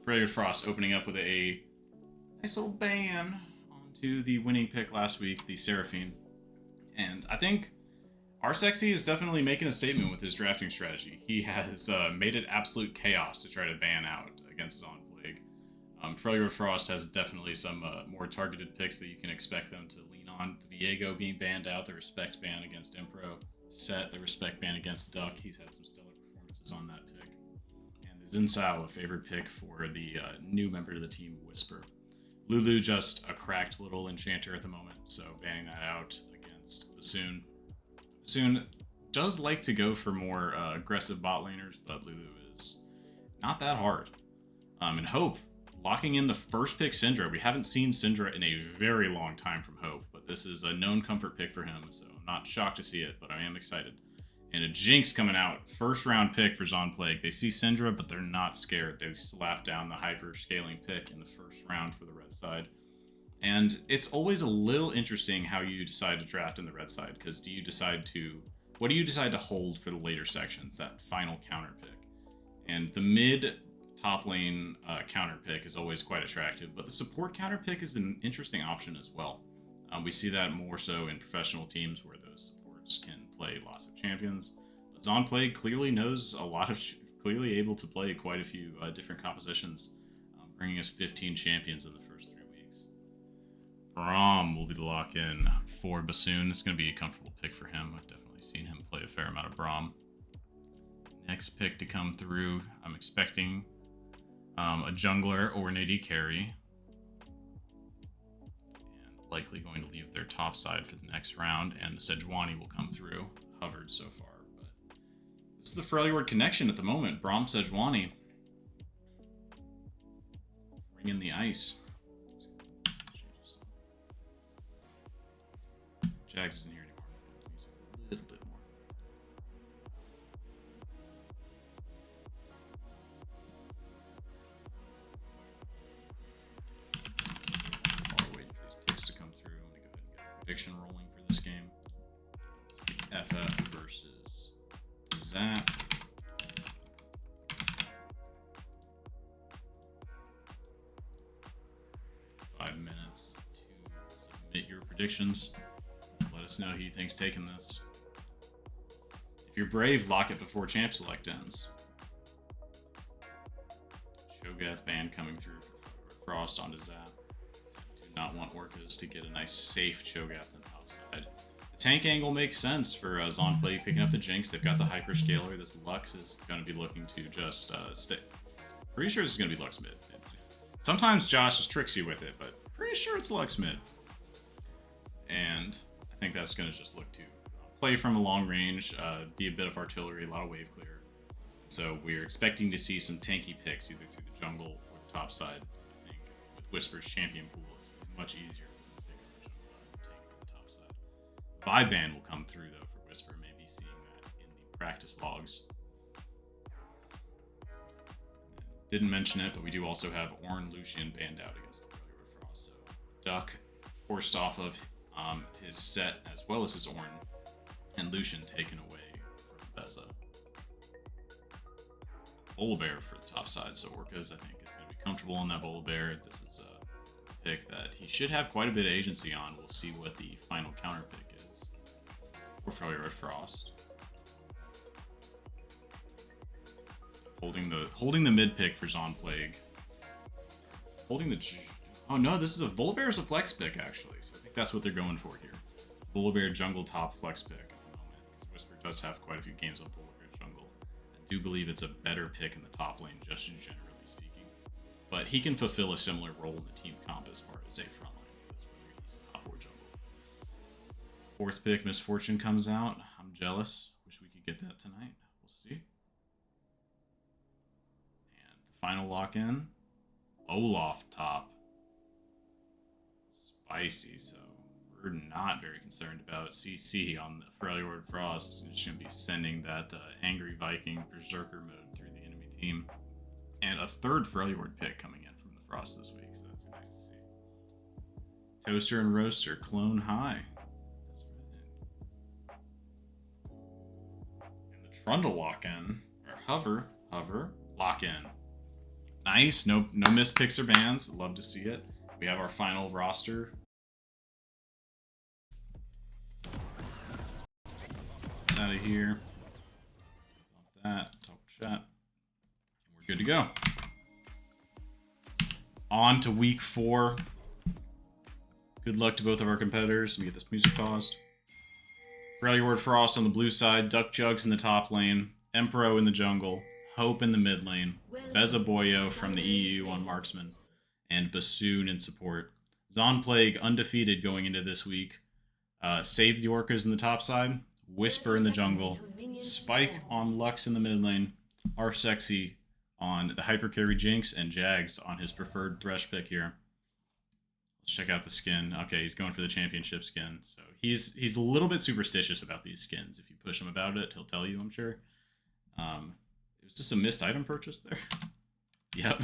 Freljord Frost opening up with a nice little ban onto the winning pick last week, the Seraphine. And I think Arsexy is definitely making a statement with his drafting strategy. He has made it absolute chaos to try to ban out against Zon Plague. Freljord Frost has definitely some more targeted picks that you can expect them to lean on. The Viego being banned out, the Respect ban against Impro. Set, the Respect ban against Duck. He's had some stellar performances on that pick. And the Zinsao, a favorite pick for the new member of the team, Whisper. Lulu just a cracked little enchanter at the moment, so banning that out against Bassoon. Bassoon does like to go for more aggressive bot laners, but Lulu is not that hard. And Hope, locking in the first pick Syndra. We haven't seen Syndra in a very long time from Hope, but this is a known comfort pick for him, so I'm not shocked to see it, but I am excited. And a Jinx coming out, first round pick for Zon Plague. They see Syndra, but they're not scared. They slap down the hyper scaling pick in the first round for the red side. And it's always a little interesting how you decide to draft in the red side, because what do you decide to hold for the later sections, that final counter pick? And the mid top lane counter pick is always quite attractive, but the support counter pick is an interesting option as well. We see that more so in professional teams where those supports can play lots of champions. But Zon Plague clearly knows clearly able to play quite a few different compositions, bringing us 15 champions in the first 3 weeks. Braum will be the lock-in for Bassoon. It's going to be a comfortable pick for him. I've definitely seen him play a fair amount of Braum. Next pick to come through, I'm expecting a jungler or an AD carry. Likely going to leave their top side for the next round, and the Sejuani will come through. Hovered so far, but this is the Freljord connection at the moment. Braum Sejuani. Bring in the ice. Jags isn't here anymore. A little bit more. Prediction rolling for this game. FF versus ZAP. Five minutes to submit your predictions. Let us know who you think's taking this. If you're brave, lock it before Champ Select ends. Shogath ban coming through for Frost onto ZAP. Do not want Orcas to get a nice safe Cho'Gath on the top side. The tank angle makes sense for Zon Plague picking up the Jinx. They've got the Hyperscaler. This Lux is going to be looking to just stay. Pretty sure this is going to be Lux mid. Sometimes Josh is tricksy with it, but pretty sure it's Lux mid. And I think that's going to just look to play from a long range, be a bit of artillery, a lot of wave clear. So we're expecting to see some tanky picks either through the jungle or the top side. I think with Whisper's champion pool, it's much easier for them to pick up the jungle and tank to the top side. Vibe ban will come through though for Whisper, maybe seeing that in the practice logs. Didn't mention it, but we do also have Ornn Lucian banned out against the Freljord Frost. So Duck forced off of his set as well as his Ornn, and Lucian taken away from Beza. Volibear for the top side, so Orcas I think is going to be comfortable in that Volibear. This is a pick that he should have quite a bit of agency on. We'll see what the final counter pick is for Freljord Frost. Holding the mid pick for Zon Plague. Oh no, this is a Volibear is a flex pick actually, so I think that's what they're going for here. Volibear jungle top flex pick at the moment, because Whisper does have quite a few games on Volibear jungle. I do believe it's a better pick in the top lane, just generally speaking. But he can fulfill a similar role in the team comp as far as a front line, because whether he's top or jungle. Fourth pick, Misfortune comes out. I'm jealous. Wish we could get that tonight. We'll see. And the final lock-in, Olaf top. Spicy, so we're not very concerned about CC on the Freljord Frost. It's going to be sending that Angry Viking Berserker mode through the enemy team. And a third Freljord pick coming in from the Frost this week, so that's nice to see. Toaster and Roaster, clone high. That's right. And the Trundle lock-in, or hover, lock-in. Nice. No missed picks or bans. Love to see it. We have our final roster. Get out of here. That. Top chat. We're good to go. On to week 4. Good luck to both of our competitors. Let me get this music paused. Freljord Frost on the blue side. Duck Jugs in the top lane. Empro in the jungle. Hope in the mid lane. Bezaboyo from the EU on Marksman. And Bassoon in support. Zonplague undefeated going into this week. Save the Orcas in the top side. Whisper in the jungle. Spike on Lux in the mid lane. Arsexy on the hyper carry Jinx. And Jags on his preferred Thresh pick here. Let's check out the skin. Okay, he's going for the championship skin. So he's a little bit superstitious about these skins. If you push him about it, he'll tell you, I'm sure. It was just a missed item purchase there. Yep.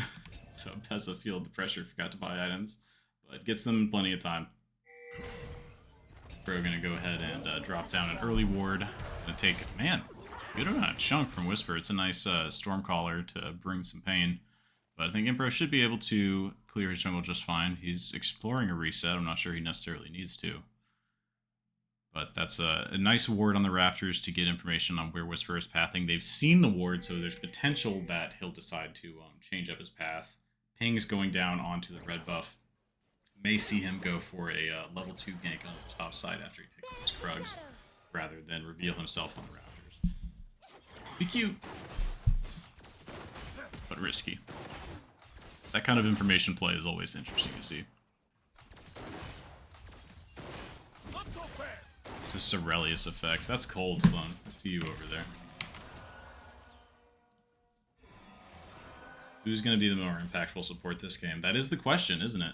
So Pezza feel the pressure, forgot to buy items. But gets them plenty of time. We're going to go ahead and drop down an early ward. Going to take, man, good amount of chunk from Whisper. It's a nice Stormcaller to bring some pain. But I think Impro should be able to clear his jungle just fine. He's exploring a reset. I'm not sure he necessarily needs to. But that's a nice ward on the Raptors to get information on where Whisper is pathing. They've seen the ward, so there's potential that he'll decide to change up his path. Ping's going down onto the red buff. May see him go for a level 2 gank on the top side after he picks up his Krugs, rather than reveal himself on the Raptors. Be cute, but risky. That kind of information play is always interesting to see. It's the Sorelius effect. That's cold. Hold on. I see you over there. Who's going to be the more impactful support this game? That is the question, isn't it?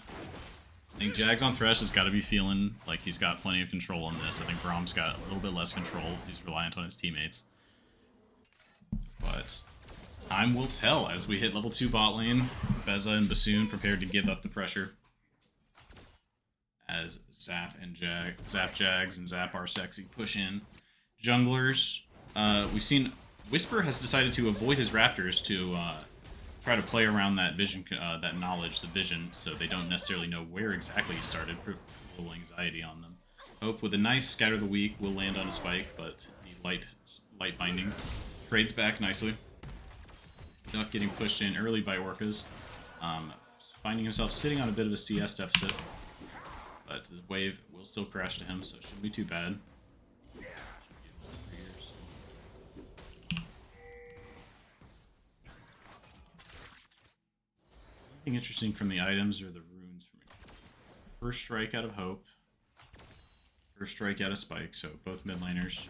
I think Jags on Thresh has got to be feeling like he's got plenty of control on this. I think Brom's got a little bit less control. He's reliant on his teammates. But time will tell as we hit level 2 bot lane. Beza and Bassoon prepared to give up the pressure. As Zap Jags and Zap Arsexy push in. Junglers, we've seen Whisper has decided to avoid his Raptors to try to play around that vision, that knowledge, the vision, so they don't necessarily know where exactly he started, put a little anxiety on them. Hope with a nice Scatter the Weak will land on a spike, but the light binding trades back nicely. Duck getting pushed in early by Orcas, finding himself sitting on a bit of a CS deficit. But the wave will still crash to him, so it shouldn't be too bad. Anything interesting from the items or the runes for me? First strike out of Hope. First strike out of Spike, so both mid laners.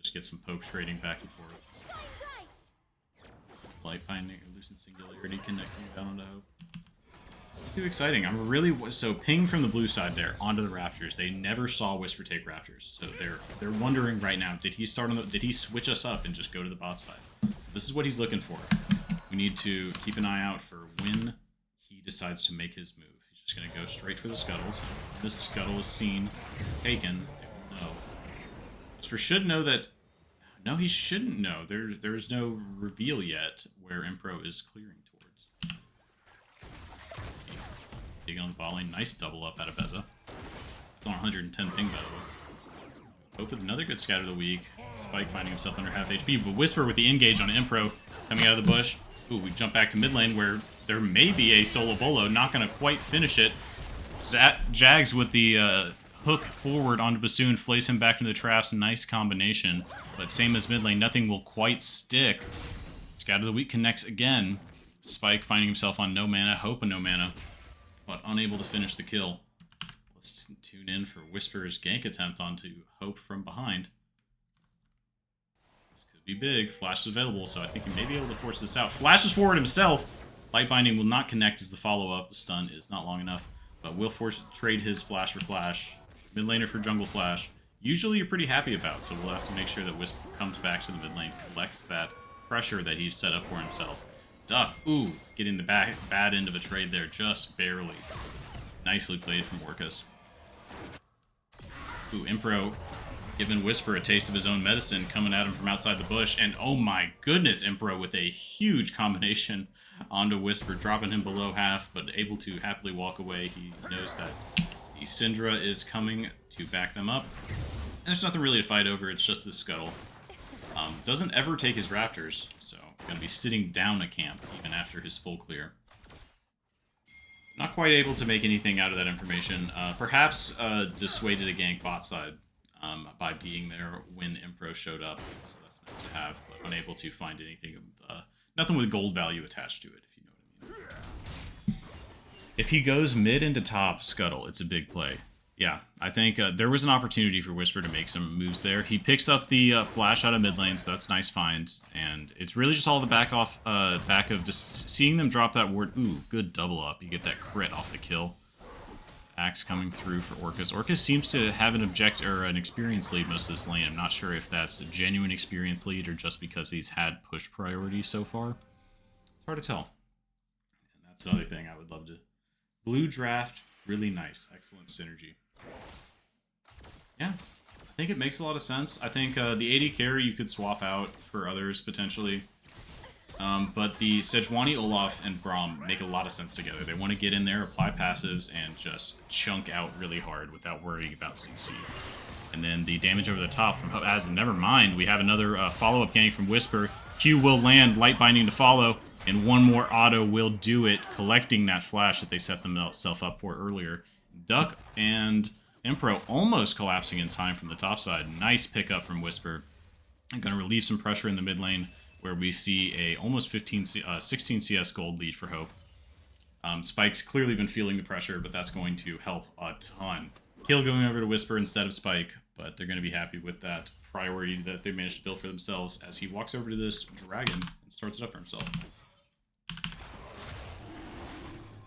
Just get some poke trading back and forth. Light Binding or Lucent Singularity connecting down onto Hope. Too exciting. I'm really so ping from the blue side there onto the Raptors. They never saw Whisper take Raptors, so they're wondering right now. Did he start on the? Did he switch us up and just go to the bot side? This is what he's looking for. We need to keep an eye out for when he decides to make his move. He's just gonna go straight for the scuttles. When this scuttle is seen, taken. No. Whisper should know that. No, he shouldn't know. There's no reveal yet where Impro is clearing towards. Digging on the ball lane. Nice double up out of Beza. It's on 110 ping, by the way. Hope with another good Scatter of the Weak. Spike finding himself under half HP, but Whisper with the engage on Impro coming out of the bush. Ooh, we jump back to mid lane where there may be a solo bolo. Not going to quite finish it. Jags with the hook forward onto Bassoon, flays him back into the traps. Nice combination. But same as mid lane, nothing will quite stick. Scatter of the Weak connects again. Spike finding himself on no mana. Hope on no mana. But unable to finish the kill. Let's tune in for Whisper's gank attempt onto Hope from behind. This could be big. Flash is available, so I think he may be able to force this out. Flashes forward himself. Light Binding will not connect as the follow-up. The stun is not long enough, but will force trade his flash for flash. Mid laner for jungle flash. Usually you're pretty happy about, so we'll have to make sure that Whisper comes back to the mid lane, collects that pressure that he's set up for himself. Duck, ooh, getting the bad end of a trade there, just barely. Nicely played from Orcas. Ooh, Impro giving Whisper a taste of his own medicine, coming at him from outside the bush, and oh my goodness, Impro with a huge combination onto Whisper, dropping him below half, but able to happily walk away. He knows that the Syndra is coming to back them up. And there's nothing really to fight over, it's just the Scuttle. Doesn't ever take his Raptors, so going to be sitting down a camp even after his full clear. Not quite able to make anything out of that information. Perhaps dissuaded a gank bot side by being there when Impro showed up, so that's nice to have, but unable to find anything, nothing with gold value attached to it, if you know what I mean. If he goes mid into top Scuttle, it's a big play. Yeah, I think there was an opportunity for Whisper to make some moves there. He picks up the flash out of mid lane, so that's nice find. And it's really just all the back of just seeing them drop that ward. Ooh, good double up. You get that crit off the kill. Axe coming through for Orcus. Orcus seems to have an experience lead most of this lane. I'm not sure if that's a genuine experience lead or just because he's had push priority so far. It's hard to tell. And that's another thing I would love to. Blue draft, really nice. Excellent synergy. Yeah, I think it makes a lot of sense. I think the AD carry you could swap out for others potentially. But the Sejuani, Olaf, and Braum make a lot of sense together. They want to get in there, apply passives, and just chunk out really hard without worrying about CC. And then the damage over the top from As, and never mind, we have another follow-up gank from Whisper. Q will land, light binding to follow, and one more auto will do it, collecting that flash that they set themselves up for earlier. Duck and Impro almost collapsing in time from the top side. Nice pickup from Whisper. I'm going to relieve some pressure in the mid lane, where we see a almost 16 CS gold lead for Hope. Spike's clearly been feeling the pressure, but that's going to help a ton. Kill going over to Whisper instead of Spike, but they're going to be happy with that priority that they managed to build for themselves as he walks over to this dragon and starts it up for himself.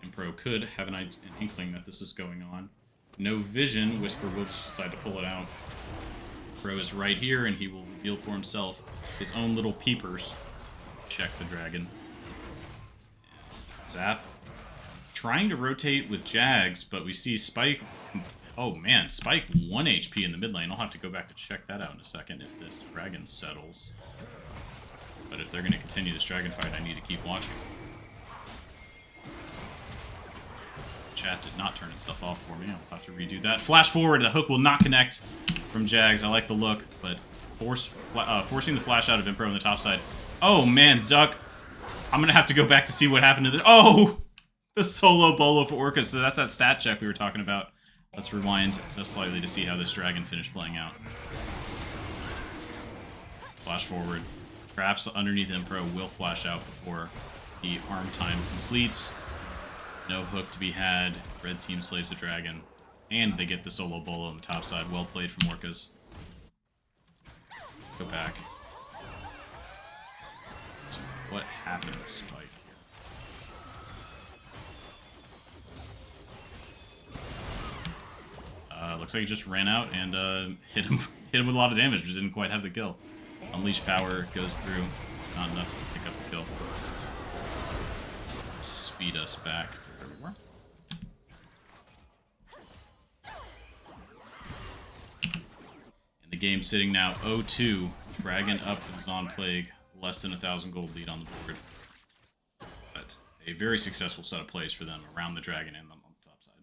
Impro could have an inkling that this is going on. No vision, Whisper will decide to pull it out. Pro is right here, and he will reveal for himself his own little peepers. Check the dragon. And Zap. Trying to rotate with Jags, but we see Spike... Oh man, Spike 1 HP in the mid lane. I'll have to go back to check that out in a second if this dragon settles. But if they're going to continue this dragon fight, I need to keep watching. Chat did not turn itself off for me. I'll have to redo that. Flash forward. The hook will not connect from Jags. I like the look, but forcing the flash out of Impro on the top side. Oh, man, Duck. I'm going to have to go back to see what happened to the... Oh! The solo bolo for Orcus. So that's that stat check we were talking about. Let's rewind just slightly to see how this dragon finished playing out. Flash forward. Perhaps underneath Impro will flash out before the arm time completes. No hook to be had. Red team slays the dragon. And they get the solo bolo on the top side. Well played from Orcus. Go back. So what happened to Spike here? Looks like he just ran out and hit him with a lot of damage, but didn't quite have the kill. Unleash power goes through. Not enough to pick up the kill. Speed us back to where we were. And the game sitting now 0-2. Dragon up for Zon Plague. Less than 1,000 gold lead on the board. But a very successful set of plays for them around the dragon and on the top side.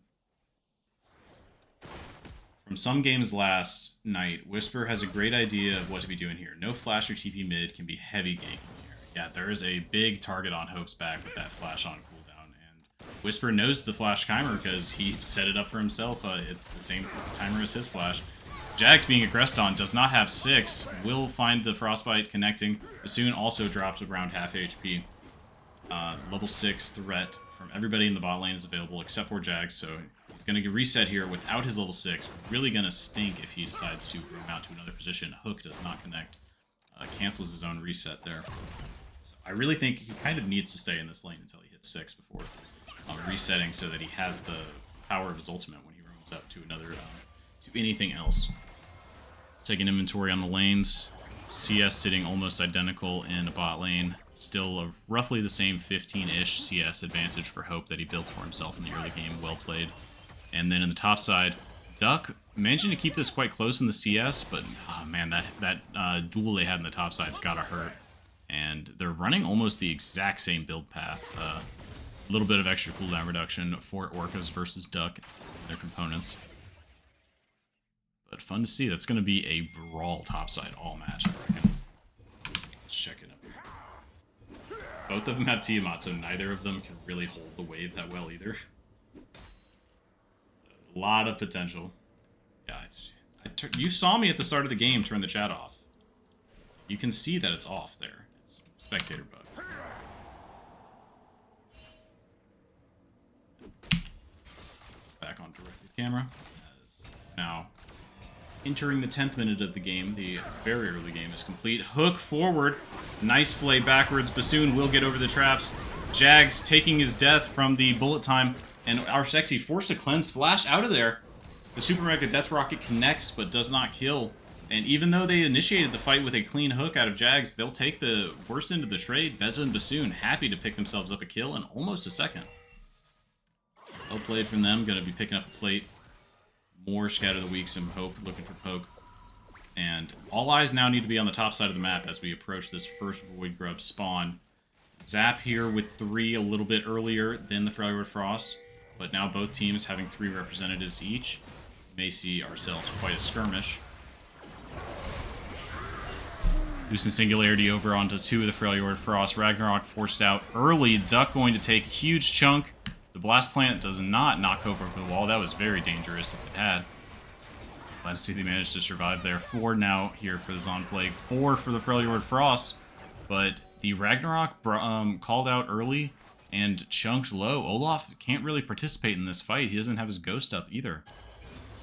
From some games last night, Whisper has a great idea of what to be doing here. No flash or TP mid can be heavy ganking here. Yeah, there is a big target on Hope's back with that flash on cooldown, and Whisper knows the flash timer because he set it up for himself. It's the same timer as his flash. Jags being aggressed on does not have 6, will find the Frostbite connecting. Bassoon also drops around half HP. Level 6 threat from everybody in the bot lane is available except for Jags, so he's going to reset here without his level 6. Really going to stink if he decides to roam out to another position. Hook does not connect. Cancels his own reset there. So I really think he kind of needs to stay in this lane until he hits 6 before resetting so that he has the power of his ultimate when he roams up to another, to anything else. Taking inventory on the lanes. CS sitting almost identical in a bot lane. Still roughly the same 15-ish CS advantage for Hope that he built for himself in the early game. Well played. And then in the top side, Duck managing to keep this quite close in the CS, but oh man, that duel they had in the top side's gotta hurt. And they're running almost the exact same build path. A little bit of extra cooldown reduction for Orcas versus Duck, their components. But fun to see. That's going to be a brawl topside all match, I reckon. Let's check it up here. Both of them have Tiamat, so neither of them can really hold the wave that well either. So, a lot of potential. Yeah, you saw me at the start of the game turn the chat off. You can see that it's off there. It's spectator bug. Back on directed camera. Now, entering the 10th minute of the game, the very early game is complete. Hook forward. Nice flay backwards. Bassoon will get over the traps. Jags taking his death from the bullet time. And our Sexy forced to cleanse flash out of there. The Super Mega Death Rocket connects but does not kill. And even though they initiated the fight with a clean hook out of Jags, they'll take the worst end of the trade. Beza and Bassoon happy to pick themselves up a kill in almost a second. Well played from them. Going to be picking up a plate. More Scatter the Weak, some Hope, looking for poke. And all eyes now need to be on the top side of the map as we approach this first Void Grub spawn. ZAP here with 3 a little bit earlier than the Freljord Frost. But now both teams having 3 representatives each. We may see ourselves quite a skirmish. Loosen Singularity over onto 2 of the Freljord Frost. Ragnarok forced out early. Duck going to take a huge chunk. The Blast Planet does not knock over the wall. That was very dangerous if it had. Glad to see they managed to survive there. 4 now here for the Zon Plague. 4 for the Freljord Frost. But the Ragnarok called out early and chunked low. Olaf can't really participate in this fight. He doesn't have his Ghost up either.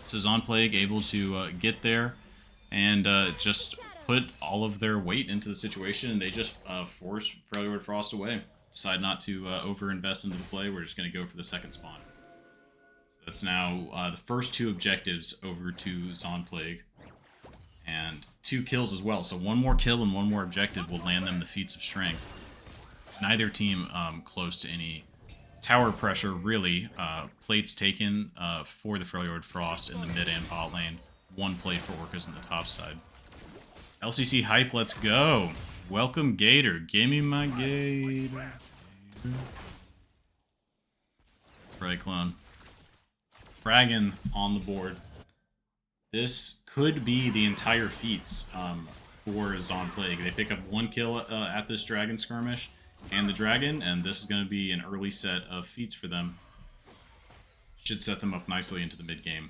So Zon Plague able to get there and just put all of their weight into the situation, and they just force Freljord Frost away. Decide not to over-invest into the play. We're just going to go for the second spawn. So that's now the first 2 objectives over to Zon Plague. And 2 kills as well. So 1 more kill and 1 more objective will land them the Feats of Strength. Neither team close to any tower pressure, really. Plates taken for the Freljord Frost in the mid and bot lane. 1 plate for Orcas on the top side. LCC hype, let's go. Welcome, Gator. Give me my Gator. That's right, clone. Dragon on the board. This could be the entire feats for Zon Plague. They pick up 1 kill at this dragon skirmish and the dragon, and this is going to be an early set of feats for them. Should set them up nicely into the mid game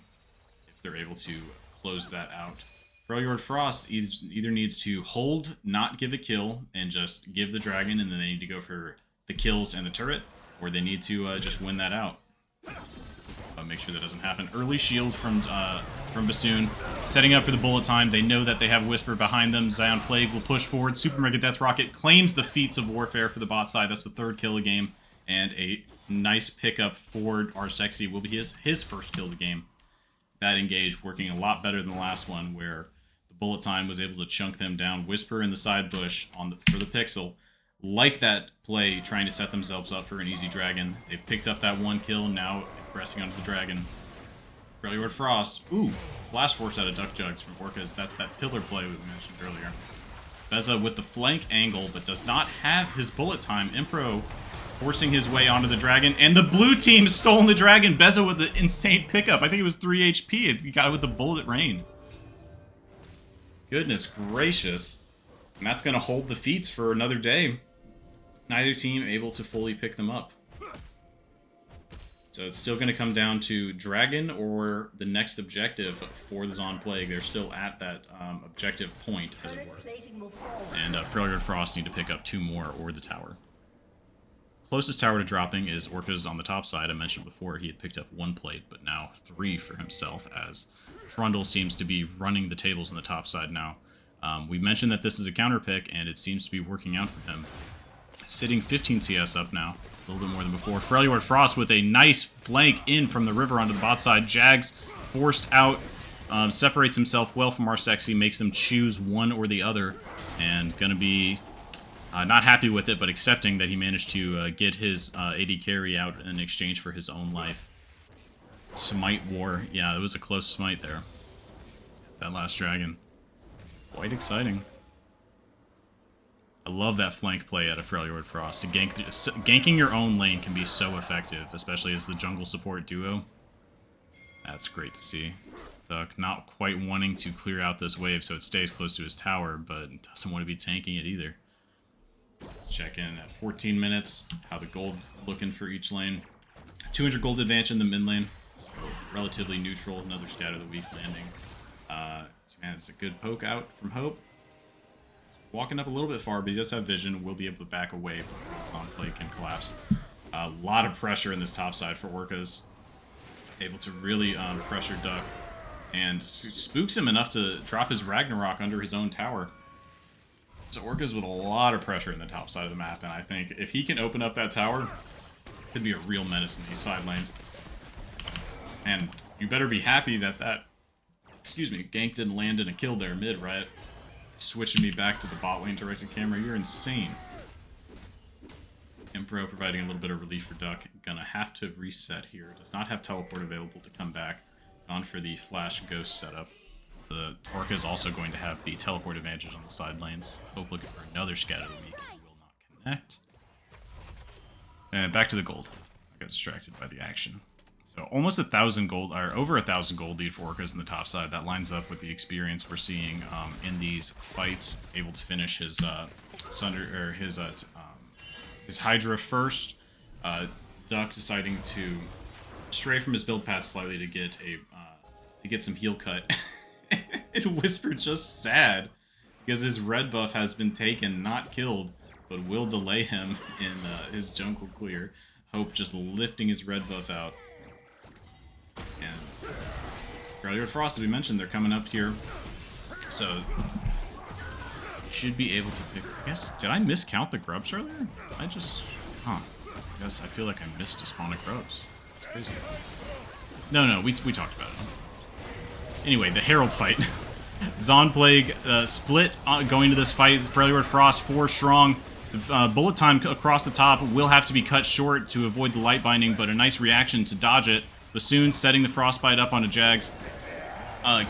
if they're able to close that out. Freljord Frost either needs to hold, not give a kill, and just give the dragon, and then they need to go for the kills and the turret, or they need to just win that out. Make sure that doesn't happen. Early shield from Bassoon, setting up for the bullet time. They know that they have Whisper behind them. Zion Plague will push forward. Super Mega Death Rocket claims the Feats of Warfare for the bot side. That's the 3rd kill of the game, and a nice pickup for our Sexy will be his first kill of the game. That engage working a lot better than the last one, where the bullet time was able to chunk them down. Whisper in the side bush for the pixel. Like that play, trying to set themselves up for an easy dragon. They've picked up that 1 kill, now pressing onto the dragon. Freljord Frost. Ooh, Blast Force out of Duck Jugs from Orcas. That's that pillar play we mentioned earlier. Beza with the flank angle, but does not have his bullet time. Impro forcing his way onto the dragon, and the blue team stolen the dragon. Beza with the insane pickup. I think it was 3 HP. He got it with the bullet rain. Goodness gracious. And that's going to hold the feats for another day. Neither team able to fully pick them up. So it's still going to come down to Dragon or the next objective for the Zon Plague. They're still at that objective point, as it were. And Freljord Frost need to pick up 2 more or the tower. Closest tower to dropping is Orcas on the top side. I mentioned before he had picked up 1 plate, but now 3 for himself, as Trundle seems to be running the tables on the top side now. We mentioned that this is a counter pick, and it seems to be working out for him. Sitting 15 CS up now, a little bit more than before. Freljord Frost with a nice flank in from the river onto the bot side. Jags forced out, separates himself well from our Sexy, makes them choose one or the other, and gonna be not happy with it, but accepting that he managed to get his AD carry out in exchange for his own life. Smite War. Yeah, it was a close smite there. That last dragon. Quite exciting. I love that flank play out of Freljord Frost. To ganking your own lane can be so effective, especially as the jungle support duo. That's great to see. Duck not quite wanting to clear out this wave so it stays close to his tower, but doesn't want to be tanking it either. Check in at 14 minutes. How the gold looking for each lane. 200 gold advantage in the mid lane. So relatively neutral. Another Scatter the Weak landing. Man, it's a good poke out from Hope. Walking up a little bit far, but he does have vision. Will be able to back away before ZAP can collapse. A lot of pressure in this top side for Orcas. Able to really pressure Duck. And spooks him enough to drop his Ragnarok under his own tower. So Orcas with a lot of pressure in the top side of the map. And I think if he can open up that tower, could be a real menace in these side lanes. And you better be happy that gank didn't land in a kill there mid, right? Switching me back to the bot lane directed camera. You're insane. Impro providing a little bit of relief for Duck. Gonna have to reset here. Does not have teleport available to come back. Gone for the flash ghost setup. The Orca is also going to have the teleport advantage on the side lanes. Hope looking for another Scatter the Weak. Will not connect. And back to the gold. I got distracted by the action. So almost 1,000 gold, or over 1,000 gold lead for Orcas in the top side. That lines up with the experience we're seeing in these fights. Able to finish his his Hydra first. Duck deciding to stray from his build path slightly to get some heal cut. And Whisper just sad because his red buff has been taken, not killed, but will delay him in his jungle clear. Hope just lifting his red buff out. And Freljord Frost, as we mentioned, they're coming up here. So should be able to pick. I guess, did I miscount the grubs earlier? I guess I feel like I missed a spawn of grubs. It's crazy. No, we talked about it. Anyway, the Herald fight. Zonplague split going to this fight. Freljord Frost 4 strong. Bullet time across the top will have to be cut short to avoid the light binding, but a nice reaction to dodge it. Bassoon setting the frostbite up onto Jags.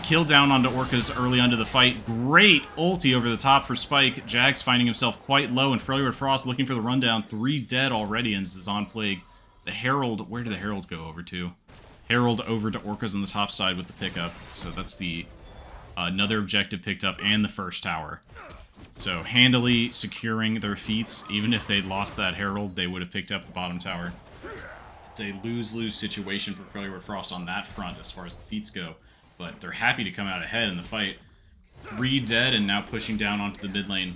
Kill down onto Orcas early onto the fight. Great ulti over the top for Spike. Jags finding himself quite low, and Freljord Frost looking for the rundown. 3 dead already in Zonplague. The Herald, where did the Herald go over to? Herald over to Orcas on the top side with the pickup. So that's the another objective picked up and the first tower. So handily securing their feats. Even if they'd lost that Herald, they would have picked up the bottom tower. It's a lose-lose situation for Freljord Frost on that front as far as the feats go. But they're happy to come out ahead in the fight. 3 dead and now pushing down onto the mid lane.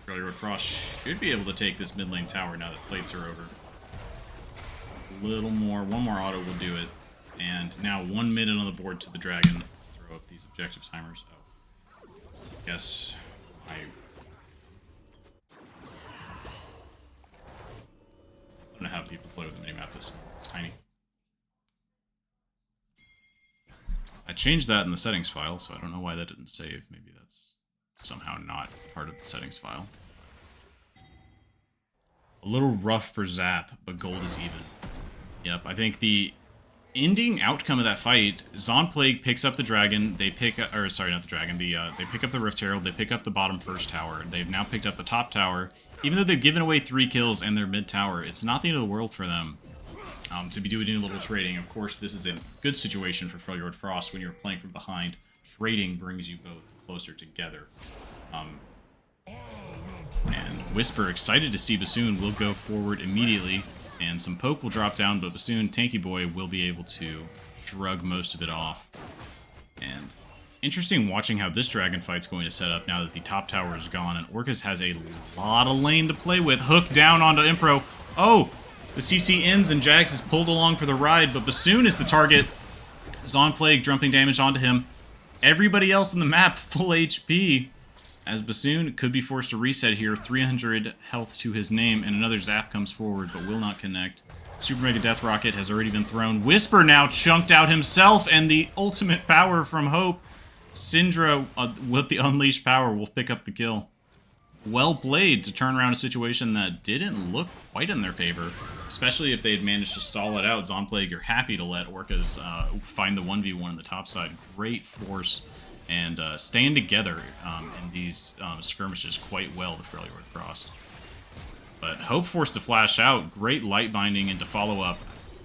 Freljord Frost should be able to take this mid lane tower now that plates are over. A little more, one more auto will do it. And now 1 minute on the board to the dragon. Let's throw up these objective timers. Oh. Guess I don't know how people play with the minimap this. It's tiny. I changed that in the settings file, so I don't know why that didn't save. Maybe that's somehow not part of the settings file. A little rough for ZAP, but gold is even. Yep, I think the ending outcome of that fight, Zonplague picks up the dragon, they pick up, or sorry, not the dragon, they pick up the Rift Herald, they pick up the bottom first tower, they've now picked up the top tower. Even though they've given away 3 kills and their mid tower, it's not the end of the world for them. To be doing a little trading. Of course, this is a good situation for Freljord Frost when you're playing from behind. Trading brings you both closer together. And Whisper, excited to see Bassoon, will go forward immediately. And some poke will drop down, but Bassoon, Tanky Boy, will be able to shrug most of it off. And interesting watching how this dragon fight's going to set up now that the top tower is gone. And Orcas has a lot of lane to play with. Hook down onto Impro. Oh! The CC ends and Jags is pulled along for the ride, but Bassoon is the target. Zonplague dumping damage onto him. Everybody else in the map full HP. As Bassoon could be forced to reset here. 300 health to his name, and another ZAP comes forward, but will not connect. Super Mega Death Rocket has already been thrown. Whisper now chunked out himself, and the ultimate power from Hope. Syndra, with the unleashed power, will pick up the kill. Well played to turn around a situation that didn't look quite in their favor. Especially if they had managed to stall it out. Zonplague, you're happy to let Orcas find the 1v1 on the top side. Great force and staying together in these skirmishes quite well, the Freljord Frost. But Hope forced to flash out. Great light binding into follow-up.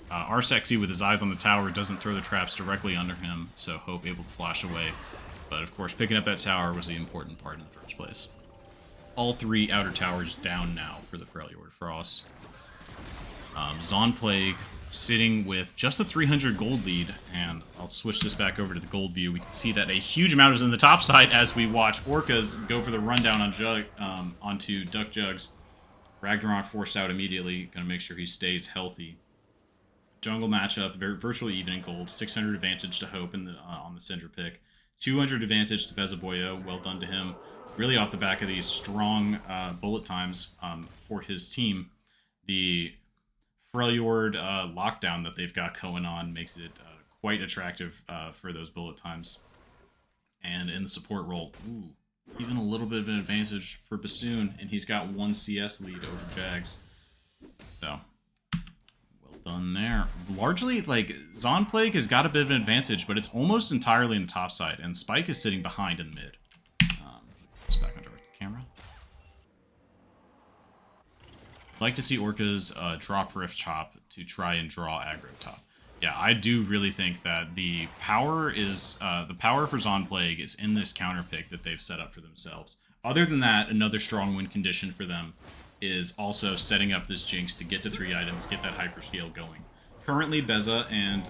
Arsexy with his eyes on the tower doesn't throw the traps directly under him, so Hope able to flash away. But of course, picking up that tower was the important part in the first place. All 3 outer towers down now for the Freljord Frost. Zon Plague sitting with just a 300 gold lead, and I'll switch this back over to the gold view. We can see that a huge amount is in the top side as we watch Orcas go for the rundown on onto Duck Jugs. Ragnarok forced out immediately, gonna make sure he stays healthy. Jungle matchup, virtually even in gold. 600 advantage to Hope in the, on the Syndra pick. 200 advantage to Bezaboya, well done to him. Really off the back of these strong bullet times for his team. The Freljord lockdown that they've got going on makes it quite attractive for those bullet times. And in the support role, ooh, even a little bit of an advantage for Bassoon, and he's got 1 CS lead over Jags. So, well done there. Largely, like, Zon Plague has got a bit of an advantage, but it's almost entirely in the top side, and Spike is sitting behind in the mid. Let's back under camera. I'd like to see Orcas drop Rift Chop to try and draw aggro top. Yeah, I do really think that the power is the power for Zon Plague is in this counter pick that they've set up for themselves. Other than that, another strong win condition for them is also setting up this Jinx to get to 3 items, get that hyperscale going. Currently, Beza and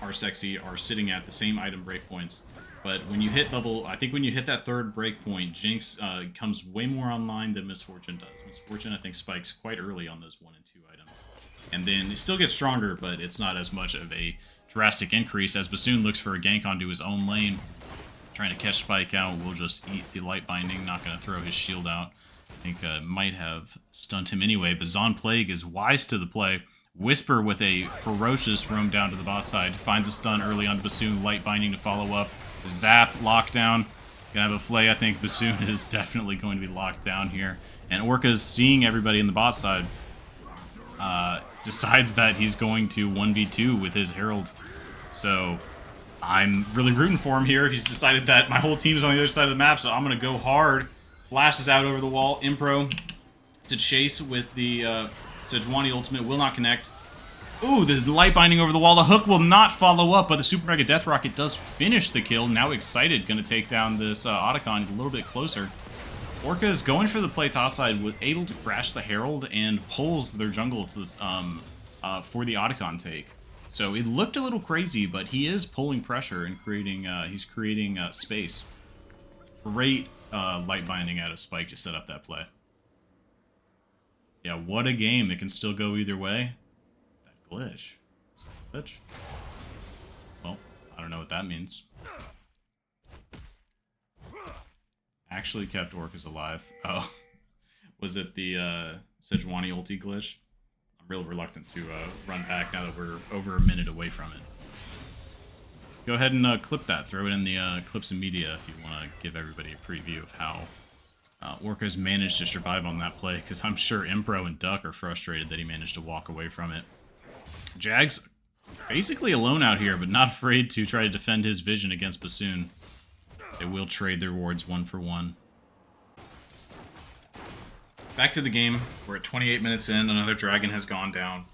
Arsexy are sitting at the same item breakpoints, but when you hit I think when you hit that 3rd breakpoint, Jinx comes way more online than Misfortune does. Misfortune, I think, spikes quite early on those 1 and 2 items. And then it still gets stronger, but it's not as much of a drastic increase as Bassoon looks for a gank onto his own lane. Trying to catch Spike out, will just eat the light binding, not going to throw his shield out. I think might have stunned him anyway, but Zon Plague is wise to the play. Whisper with a ferocious roam down to the bot side. Finds a stun early on Bassoon, light binding to follow up. Zap, lockdown. Gonna have a flay. I think Bassoon is definitely going to be locked down here. And Orca's seeing everybody in the bot side. Decides that he's going to 1v2 with his Herald. So I'm really rooting for him here. He's decided that my whole team is on the other side of the map, so I'm going to go hard. Flashes out over the wall. Impro to chase with the Sejuani ultimate. Will not connect. Ooh, the light binding over the wall. The hook will not follow up, but the Super Mega Death Rocket does finish the kill. Now Excited going to take down this Otacon a little bit closer. Orca is going for the play topside, with able to crash the Herald and pulls their jungle to for the Otacon take. So it looked a little crazy, but he is pulling pressure and creating. He's creating space. Great light binding out of Spike to set up that play. Yeah, what a game! It can still go either way. That glitch. Is that a glitch? Well, I don't know what that means. Actually kept Orcas alive. Oh, was it the Sejuani ulti glitch? I'm real reluctant to run back now that we're over a minute away from it. Go ahead and clip that. Throw it in the clips and media if you want to give everybody a preview of how Orcas managed to survive on that play, because I'm sure Impro and Duck are frustrated that he managed to walk away from it. Jags basically alone out here, but not afraid to try to defend his vision against Bassoon. They will trade their wards 1 for 1. Back to the game. We're at 28 minutes in. Another dragon has gone down.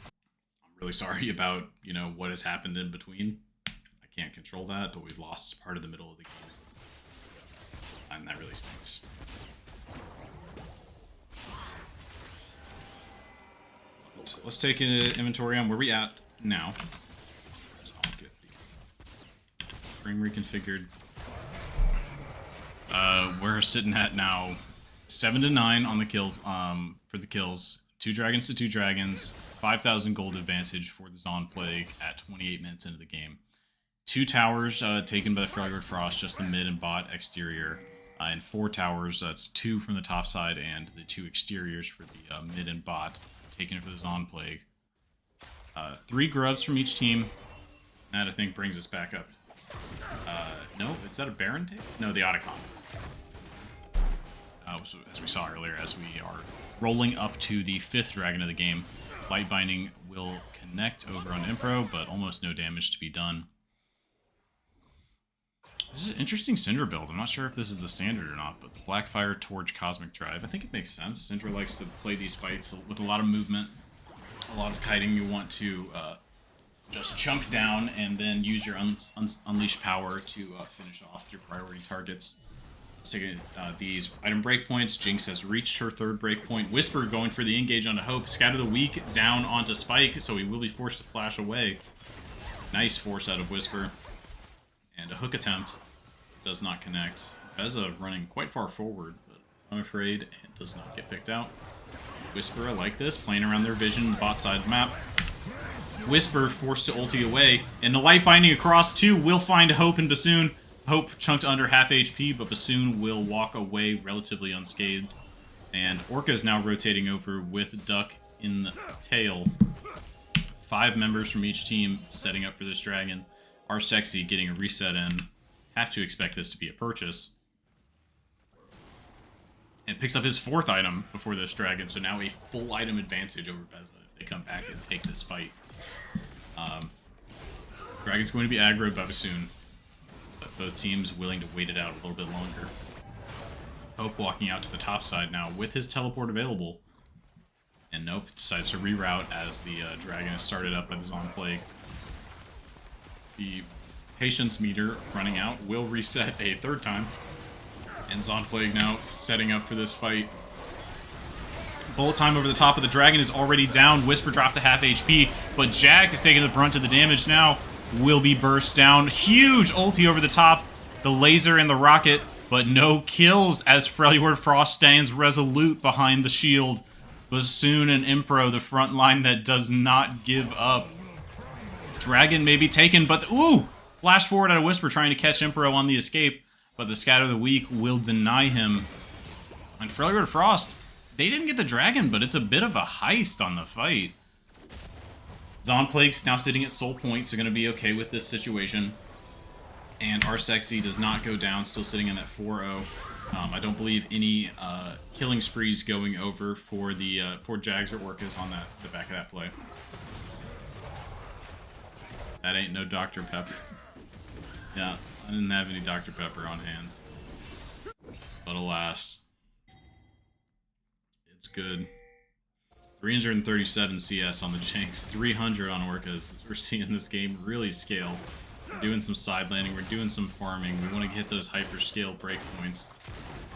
I'm really sorry about, you know, what has happened in between. I can't control that, but we've lost part of the middle of the game. And that really stinks. So let's take an inventory on where we at now. Let's all get the frame reconfigured. We're sitting at now 7 to 9 on the kill for the kills. 2 dragons to 2 dragons. 5,000 gold advantage for the Zon Plague at 28 minutes into the game. 2 towers taken by the Freljord Frost, just the mid and bot exterior. And 4 towers, that's 2 from the top side and the 2 exteriors for the mid and bot, taken for the Zon Plague. 3 grubs from each team. That, I think, brings us back up. No, is that a Baron take? No, the Otacon. So as we saw earlier, as we are rolling up to the 5th dragon of the game, Light Binding will connect over on Impro, but almost no damage to be done. This is an interesting Syndra build. I'm not sure if this is the standard or not, but Blackfire, Torch, Cosmic Drive. I think it makes sense. Syndra likes to play these fights with a lot of movement, a lot of kiting. You want to just chunk down and then use your unleashed power to finish off your priority targets. Taking these item breakpoints. Jinx has reached her 3rd breakpoint. Whisper going for the engage onto Hope. Scatter the Weak down onto Spike, so he will be forced to flash away. Nice force out of Whisper. And a hook attempt does not connect. Beza running quite far forward, but unafraid and does not get picked out. Whisper, I like this, playing around their vision, bot side map. Whisper forced to ulti away, and the light binding across too will find Hope and Bassoon. Hope chunked under half HP, but Bassoon will walk away relatively unscathed. And Orca is now rotating over with Duck in the tail. 5 members from each team setting up for this dragon. Our Sexy getting a reset in. Have to expect this to be a purchase. And picks up his 4th item before this dragon, so now a full item advantage over Beza if they come back and take this fight. Dragon's going to be aggroed by Bassoon, but both teams willing to wait it out a little bit longer. Hope walking out to the top side now with his teleport available. And nope, decides to reroute as the dragon is started up by the Zon Plague. The patience meter running out will reset a 3rd time. And Zon Plague now setting up for this fight. Bullet time over the top of the dragon is already down. Whisper dropped to half HP, but Jack is taking the brunt of the damage now. Will be burst down. Huge ulti over the top. The laser and the rocket, but no kills as Freljord Frost stands resolute behind the shield. Bassoon and Impro, the front line that does not give up. Dragon may be taken, but ooh! Flash forward out of Whisper trying to catch Impro on the escape, but the Scatter of the Weak will deny him. And Freljord Frost, they didn't get the dragon, but it's a bit of a heist on the fight. Zon Plague's now sitting at soul points, so going to be okay with this situation. And our Sexy does not go down, still sitting in that 4-0. I don't believe any killing sprees going over for the poor Jags or Orcas on the back of that play. That ain't no Dr. Pepper. Yeah, I didn't have any Dr. Pepper on hand. But alas, it's good. 337 CS on the Jinx, 300 on Orcas. We're seeing this game really scale. We're doing some side landing, we're doing some farming. We want to hit those hyper scale breakpoints.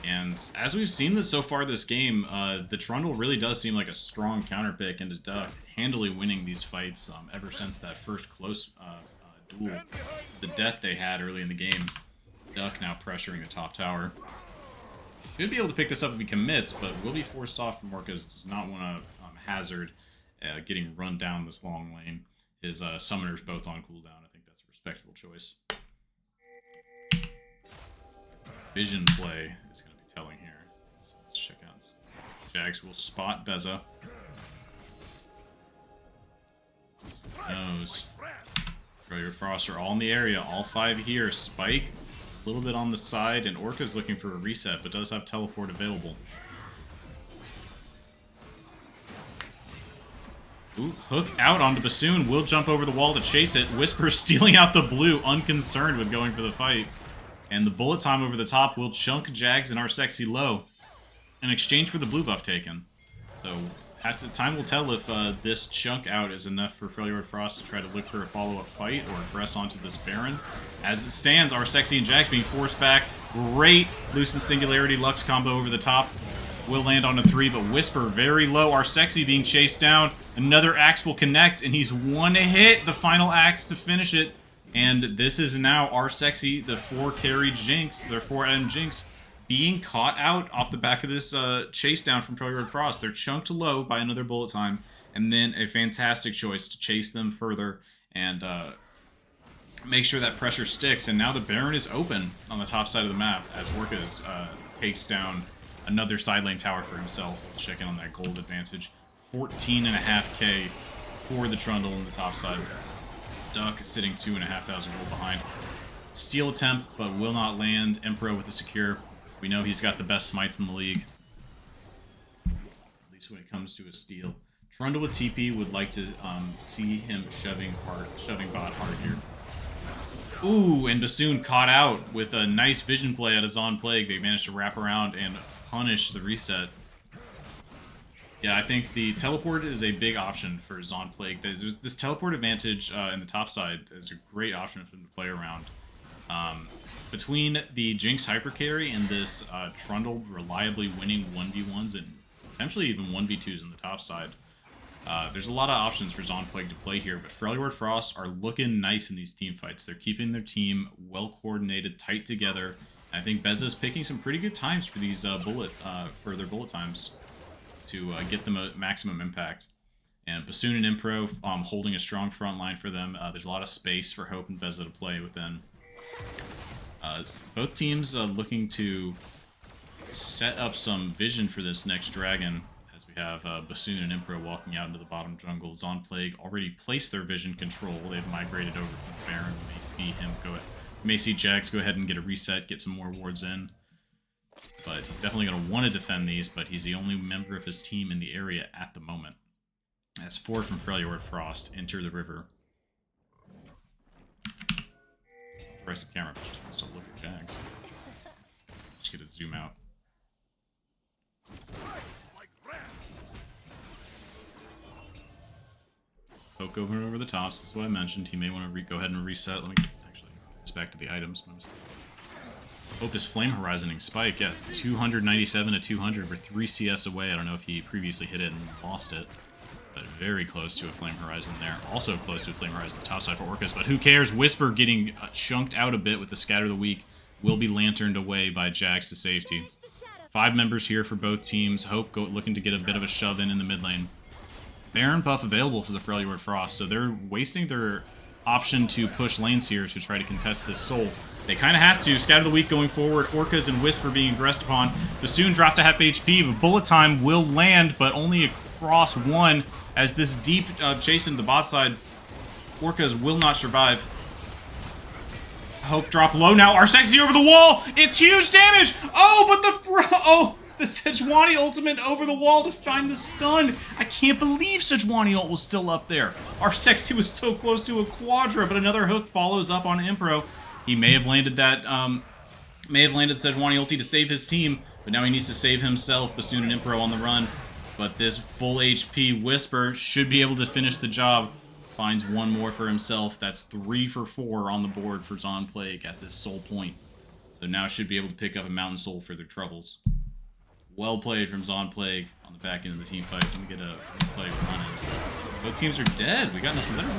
And as we've seen this so far this game, the Trundle really does seem like a strong counter pick into Duck, handily winning these fights ever since that first close duel. The death they had early in the game. Duck now pressuring the top tower. Should be able to pick this up if he commits, but will be forced off from Orcas. Does not want to hazard getting run down this long lane. His summoners both on cooldown. I think that's a respectable choice. Vision play is going to be telling here. So let's check out. Jags will spot Beza. Knows. Freljord Frost are all in the area. All 5 here. Spike a little bit on the side, and Orca's looking for a reset, but does have teleport available. Ooh, hook out onto Bassoon. Will jump over the wall to chase it. Whisper stealing out the blue, unconcerned with going for the fight. And the bullet time over the top will chunk Jags and our Sexy low in exchange for the blue buff taken. So time will tell if this chunk out is enough for Freljord Frost to try to look for a follow-up fight or press onto this Baron. As it stands, our Sexy and Jags being forced back. Great Lucent Singularity Lux combo over the top. Will land on a 3, but Whisper very low. Our Sexy being chased down. Another axe will connect, and he's one hit the final axe to finish it. And this is now our Sexy, the 4-carry Jinx, their 4-item Jinx, being caught out off the back of this chase down from Freljord Frost. They're chunked low by another bullet time, and then a fantastic choice to chase them further and make sure that pressure sticks. And now the Baron is open on the top side of the map as Orcas takes down another side lane tower for himself. Let's check in on that gold advantage. 14.5k for the Trundle on the top side. Duck sitting 2,500 gold behind. Steal attempt, but will not land. Emperor with a secure. We know he's got the best smites in the league. At least when it comes to a steal. Trundle with TP would like to see him shoving bot hard here. Ooh, and Bassoon caught out with a nice vision play out of Zon Plague. They managed to wrap around and punish the reset. Yeah, I think the teleport is a big option for Zon Plague. There's this teleport advantage in the top side is a great option for them to play around. Between the Jinx Hyper Carry and this Trundle reliably winning 1v1s and potentially even 1v2s on the top side, there's a lot of options for Zon Plague to play here, but Freljord Frost are looking nice in these team fights. They're keeping their team well coordinated, tight together. I think Beza's picking some pretty good times for these their bullet times to get the maximum impact. And Bassoon and Impro holding a strong front line for them. There's a lot of space for Hope and Beza to play within. Both teams looking to set up some vision for this next dragon, as we have Bassoon and Impro walking out into the bottom jungle. Zon Plague already placed their vision control. They've migrated over from the Baron. We may see him we may see Jax go ahead and get a reset, get some more wards in. But he's definitely going to want to defend these, but he's the only member of his team in the area at the moment. As 4 from Freljord Frost enter the river. Press the camera just wants to look at Jax. Just get to zoom out. Poke over the tops. This is what I mentioned. He may want to go ahead and reset. Let me actually get this back to the items. Hope is Flame Horizoning Spike. Yeah, 297 to 200. We're 3 CS away. I don't know if he previously hit it and lost it, but very close to a Flame Horizon there. Also close to a Flame Horizon on the top side for Orcus, but who cares? Whisper getting chunked out a bit with the Scatter of the Weak will be lanterned away by Jax to safety. 5 members here for both teams. Hope looking to get a bit of a shove in the mid lane. Baron buff available for the Freljord Frost, so they're wasting their option to push lanes here to try to contest this soul. They kind of have to. Scatter the Weak going forward. Orcas and Whisper being aggressed upon. Bassoon drops to half HP, but Bullet Time will land, but only across one, as this deep chase into the bot side. Orcas will not survive. Hope drop low now. Arsexy over the wall. It's huge damage. Oh, but the Sejuani ultimate over the wall to find the stun. I can't believe Sejuani ult was still up there. Arsexy was so close to a Quadra, but another hook follows up on Impro. He may have landed that, Sejuani ulti to save his team, but now he needs to save himself. Bassoon and Impro on the run. But this full HP Whisper should be able to finish the job. Finds one more for himself. That's 3 for 4 on the board for Zon Plague at this soul point. So now should be able to pick up a Mountain Soul for their troubles. Well played from Zon Plague on the back end of the team fight. Let me get a play running. Both teams are dead. We got nothing better to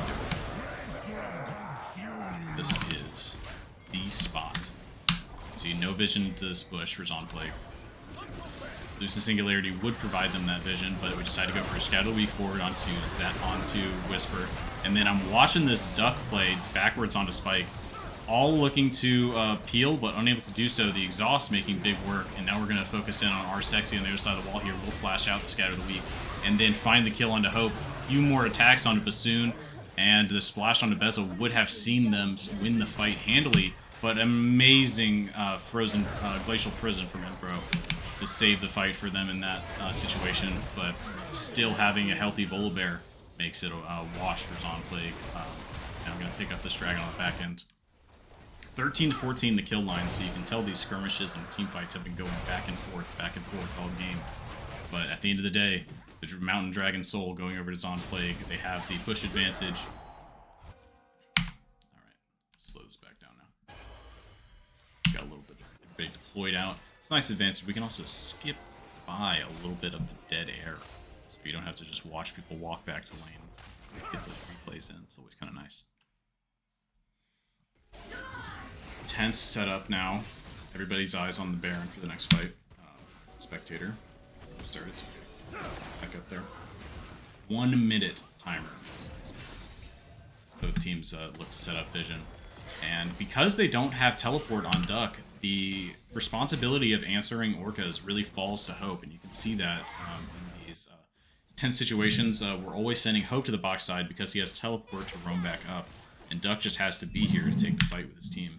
do. This is the spot. See, no vision to this bush for Zon Plague. Lucent Singularity would provide them that vision, but we decided to go for a Scatter Weak forward onto ZAP onto Whisper. And then I'm watching this Duck play backwards onto Spike. All looking to peel, but unable to do so. The Exhaust making big work, and now we're going to focus in on Arsexy on the other side of the wall here. We'll flash out the Scatter the Weak, and then find the kill onto Hope. A few more attacks onto Bassoon, and the splash onto Beza would have seen them win the fight handily, but amazing frozen Glacial Prison from Impro to save the fight for them in that situation, but still having a healthy Volibear makes it a wash for Zon Plague. Now I'm going to pick up this dragon on the back end. 13 to 14 the kill line, so you can tell these skirmishes and team fights have been going back and forth all game. But at the end of the day, the Mountain Dragon Soul going over to Zon Plague, they have the push advantage. Alright, slow this back down now. Got a little bit of everybody deployed out. It's a nice advantage. We can also skip by a little bit of the dead air, so you don't have to just watch people walk back to lane. Get those replays in. It's always kind of nice. Tense setup now. Everybody's eyes on the Baron for the next fight. Spectator. Started back up there. 1 minute timer. Both teams look to set up vision. And because they don't have teleport on Duck, the responsibility of answering Orcas really falls to Hope, and you can see that in these tense situations. We're always sending Hope to the box side because he has teleport to roam back up, and Duck just has to be here to take the fight with his team.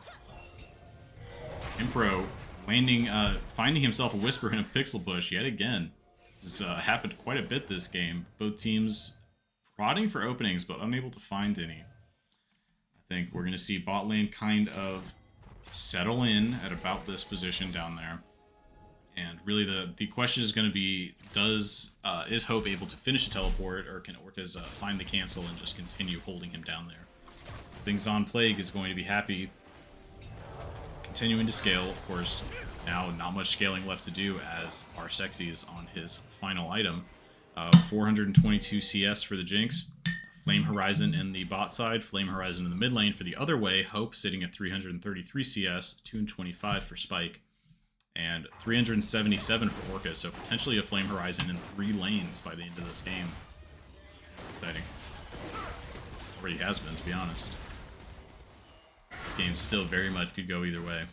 Impro finding himself a Whisper in a pixel bush yet again. This has happened quite a bit this game. Both teams prodding for openings, but unable to find any. I think we're going to see bot lane kind of settle in at about this position down there. And really the question is going to be, is Hope able to finish a teleport, or can Orcas find the cancel and just continue holding him down there? I think Zon Plague is going to be happy continuing to scale. Of course, now not much scaling left to do as our Sexy is on his final item. 422 CS for the Jinx. Flame Horizon in the bot side, Flame Horizon in the mid lane for the other way. Hope sitting at 333 CS, 225 for Spike, and 377 for Orca. So potentially a Flame Horizon in 3 lanes by the end of this game. Exciting. Already has been, to be honest. This game still very much could go either way.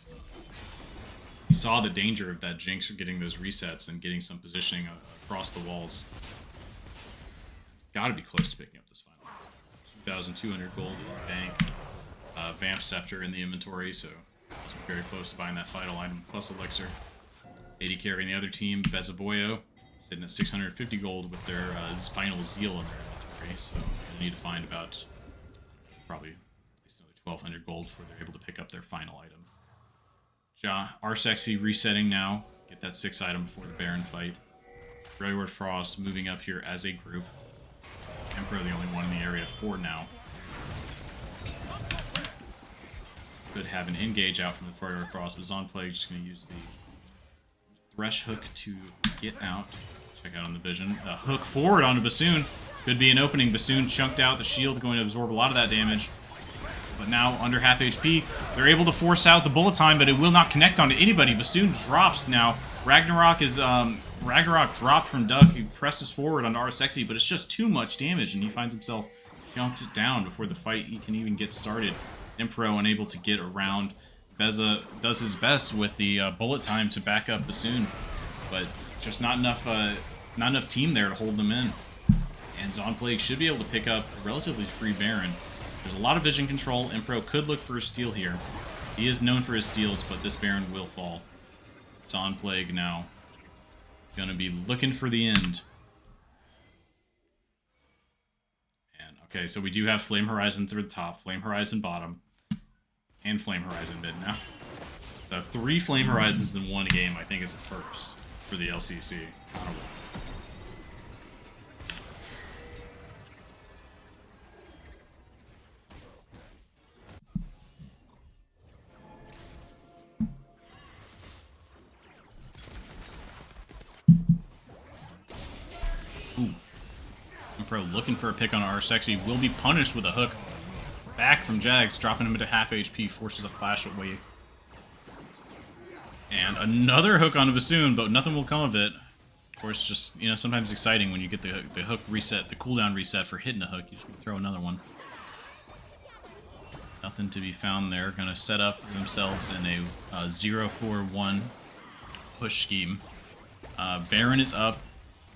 You saw the danger of that Jinx getting those resets and getting some positioning across the walls. Gotta be close to picking up this final. 2,200 gold in the bank. Vamp Scepter in the inventory, so very close to buying that final item plus Elixir. 80 carrying the other team, Bezaboyo, sitting at 650 gold with their final Zeal in their inventory, so they need to find about probably at least another 1,200 gold before they're able to pick up their final item. Our Sexy resetting now, get that 6th item before the Baron fight. Railroad Frost moving up here as a group. Emperor the only one in the area for now. Could have an engage out from the Railroad Frost, but Zon Plague just going to use the Thresh Hook to get out. Check out on the vision. Hook forward onto Bassoon. Could be an opening. Bassoon chunked out. The shield going to absorb a lot of that damage. But now, under half HP, they're able to force out the bullet time, but it will not connect onto anybody. Bassoon drops now. Ragnarok dropped from Duck. He presses forward onto our Sexy, but it's just too much damage, and he finds himself jumped down before the fight he can even get started. Impro unable to get around. Beza does his best with the bullet time to back up Bassoon, but just not enough team there to hold them in. And Zon Plague should be able to pick up a relatively free Baron. There's a lot of vision control. Impro could look for a steal here. He is known for his steals, but this Baron will fall. Zon Plague now gonna be looking for the end. And okay, so we do have Flame Horizon to the top, Flame Horizon bottom, and Flame Horizon mid now. The 3 Flame Horizons in one game, I think, is a first for the LCC. Pro looking for a pick on our Sexy will be punished with a hook back from Jags, dropping him into half HP, forces a flash away. And another hook on a Bassoon, but nothing will come of it. Of course, just, you know, sometimes exciting when you get the hook reset, the cooldown reset for hitting a hook. You just throw another one. Nothing to be found there. Gonna set up themselves in a 0-4-1 push scheme. Baron is up.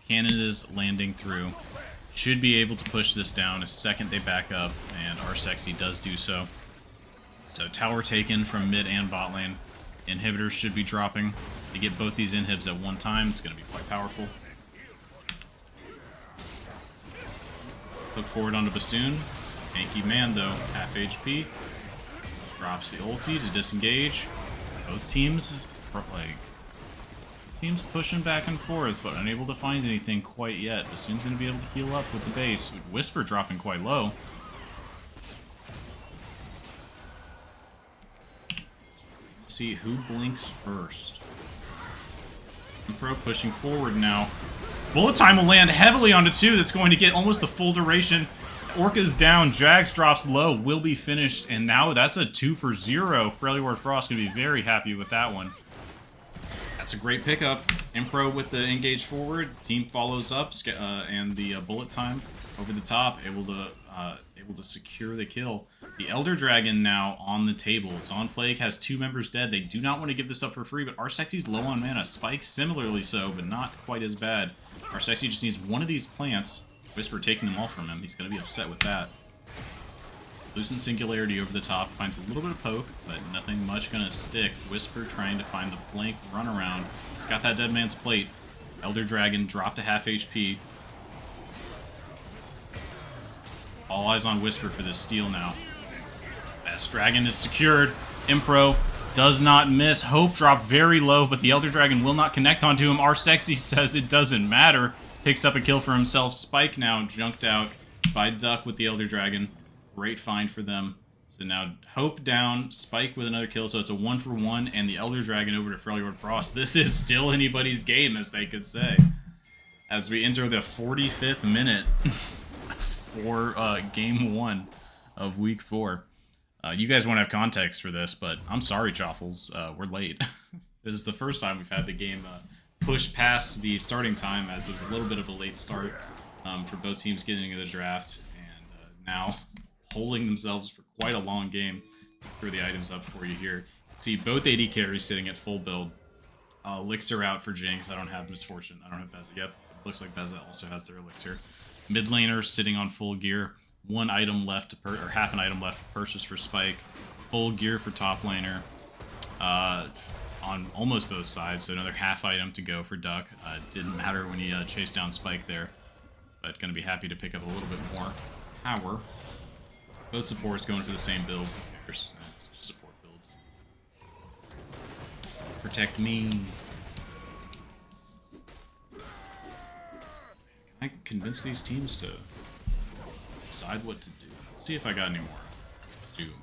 Cannon is landing through. Should be able to push this down a second they back up, and our Sexy does do so. So tower taken from mid and bot lane. Inhibitors should be dropping. To get both these inhibs at one time, it's going to be quite powerful. Look forward onto Bassoon. Tanky man though, half HP. Drops the ulti to disengage. Both teams, teams pushing back and forth, but unable to find anything quite yet. Bassoon's going to be able to heal up with the base. Whisper dropping quite low. Let's see who blinks first. Pro pushing forward now. Bullet time will land heavily onto 2. That's going to get almost the full duration. Orca's down. Jags drops low. Will be finished. And now that's a 2 for 0. Freljord Frost going to be very happy with that one. That's a great pickup. Impro with the engage forward. Team follows up. And the bullet time over the top. Able to secure the kill. The Elder Dragon now on the table. Zon Plague has 2 members dead. They do not want to give this up for free, but our Sexy's low on mana. Spike similarly so, but not quite as bad. Our Sexy just needs one of these plants. Whisper taking them all from him. He's going to be upset with that. Lucent Singularity over the top. Finds a little bit of poke, but nothing much going to stick. Whisper trying to find the flank runaround. He's got that Dead Man's Plate. Elder Dragon dropped to half HP. All eyes on Whisper for this steal now. Yes, Dragon is secured. Impro does not miss. Hope dropped very low, but the Elder Dragon will not connect onto him. Our Sexy says it doesn't matter. Picks up a kill for himself. Spike now junked out by Duck with the Elder Dragon. Great find for them. So now Hope down, Spike with another kill, so it's a 1-for-1, and the Elder Dragon over to Freljord Frost. This is still anybody's game, as they could say. As we enter the 45th minute for Game 1 of Week 4. You guys won't have context for this, but I'm sorry, Choffles. We're late. This is the first time we've had the game push past the starting time, as it was a little bit of a late start for both teams getting into the draft, and now holding themselves for quite a long game. Throw the items up for you here. See both AD carries sitting at full build. Elixir out for Jinx. I don't have Misfortune. I don't have Beza. Yep, looks like Beza also has their Elixir. Mid laner sitting on full gear. One item left to or half an item left to purchase for Spike. Full gear for top laner. On almost both sides, so another half item to go for Duck. Didn't matter when he chased down Spike there, but gonna be happy to pick up a little bit more power. Both supports going for the same build. Who cares? It's just support builds. Protect me. Can I convince these teams to decide what to do? Let's see if I got any more Zoom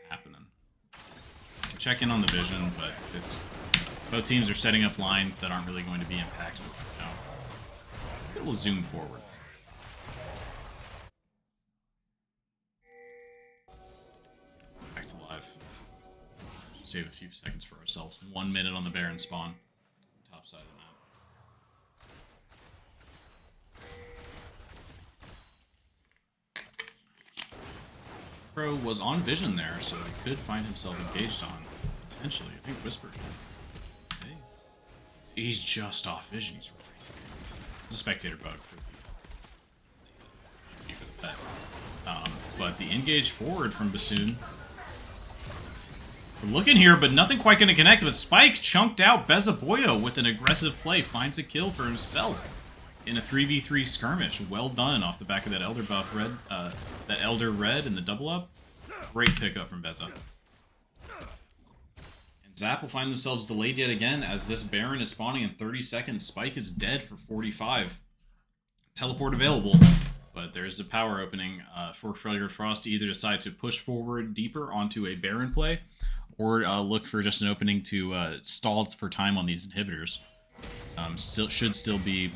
happening. I can check in on the vision, but it's both teams are setting up lines that aren't really going to be impacted. No. Get a little zoom forward. Back to live. Save a few seconds for ourselves. 1 minute on the Baron spawn. Top side of the map. Pro was on vision there, so he could find himself engaged on. Potentially. I think Whisper. Hey. He's just off vision. He's right. It's a spectator bug for the pet. But the engage forward from Bassoon. We're looking here, but nothing quite going to connect. But Spike chunked out Bezaboyo with an aggressive play. Finds a kill for himself in a 3v3 skirmish. Well done off the back of that Elder buff red. That Elder red and the double up. Great pickup from Beza. And ZAP will find themselves delayed yet again as this Baron is spawning in 30 seconds. Spike is dead for 45. Teleport available, but there's a power opening for Freljord Frost to either decide to push forward deeper onto a Baron play or look for just an opening to stall for time on these inhibitors. Should still be...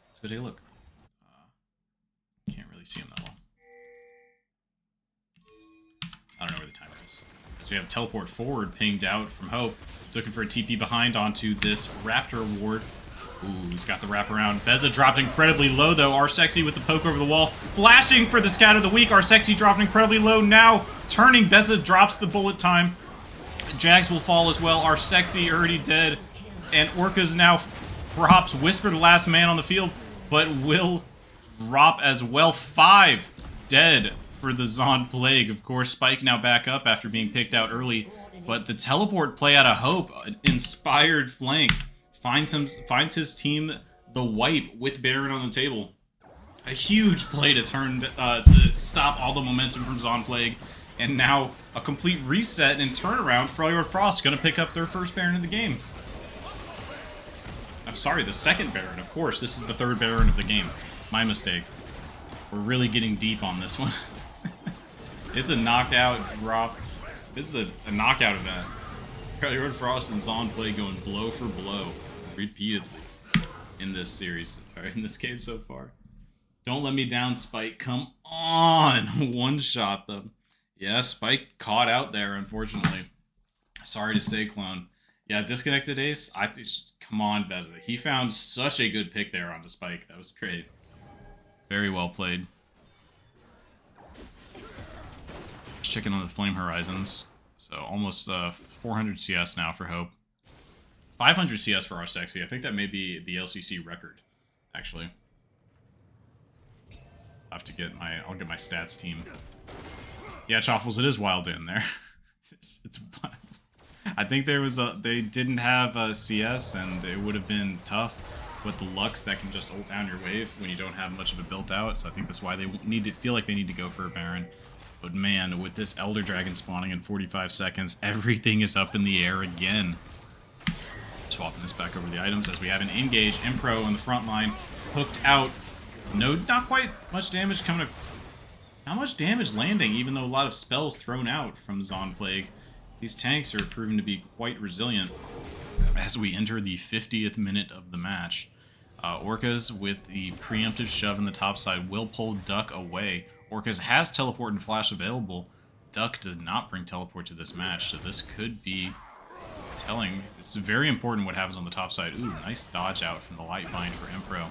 Let's go take a look. Can't really see him that well. I don't know where the timer is. As we have teleport forward pinged out from Hope. He's looking for a TP behind onto this Raptor ward. Ooh, he's got the wraparound. Beza dropped incredibly low, though. Our Sexy with the poke over the wall. Flashing for the scat of the week. Our Sexy dropped incredibly low. Now turning. Beza drops the bullet time. Jags will fall as well. Our Sexy already dead. And Orca's now perhaps Whisper the last man on the field, but will drop as well. 5 dead for the Zond Plague. Of course, Spike now back up after being picked out early, but the teleport play out of Hope, an inspired flank, finds his team the wipe with Baron on the table. A huge play to turn to stop all the momentum from Zond Plague, and now a complete reset and turnaround. Freljord Frost going to pick up their first Baron in the game. I'm sorry, the second Baron, of course. This is the third Baron of the game. My mistake. We're really getting deep on this one. It's a knockout drop. This is a knockout event. Freljord Frost and Zond Plague going blow for blow repeatedly in this series, or in this game so far. Don't let me down, Spike. Come on. One-shot them. Yeah, Spike caught out there, unfortunately. Sorry to say, Clone. Yeah, disconnected Ace. Come on, Beza. He found such a good pick there onto Spike. That was great. Very well played. Checking on the Flame Horizons. So almost 400 CS now for Hope. 500 CS for our Sexy. I think that may be the LCC record, actually. I'll have to get I'll get my stats team. Yeah, Choffles, it is wild in there. it's I think they didn't have CS, and it would have been tough with the Lux that can just ult down your wave when you don't have much of it built out. So I think that's why they feel like they need to go for a Baron. But man, with this Elder Dragon spawning in 45 seconds, everything is up in the air again. Swapping this back over the items as we have an engage. Impro on the front line, hooked out. No, not quite much damage coming up. Not much damage landing, even though a lot of spells thrown out from Zon Plague. These tanks are proven to be quite resilient as we enter the 50th minute of the match. Orcas with the preemptive shove in the top side will pull Duck away. Orcas has teleport and flash available. Duck does not bring teleport to this match, so this could be telling. It's very important what happens on the top side. Ooh, nice dodge out from the Light Bind for Impro.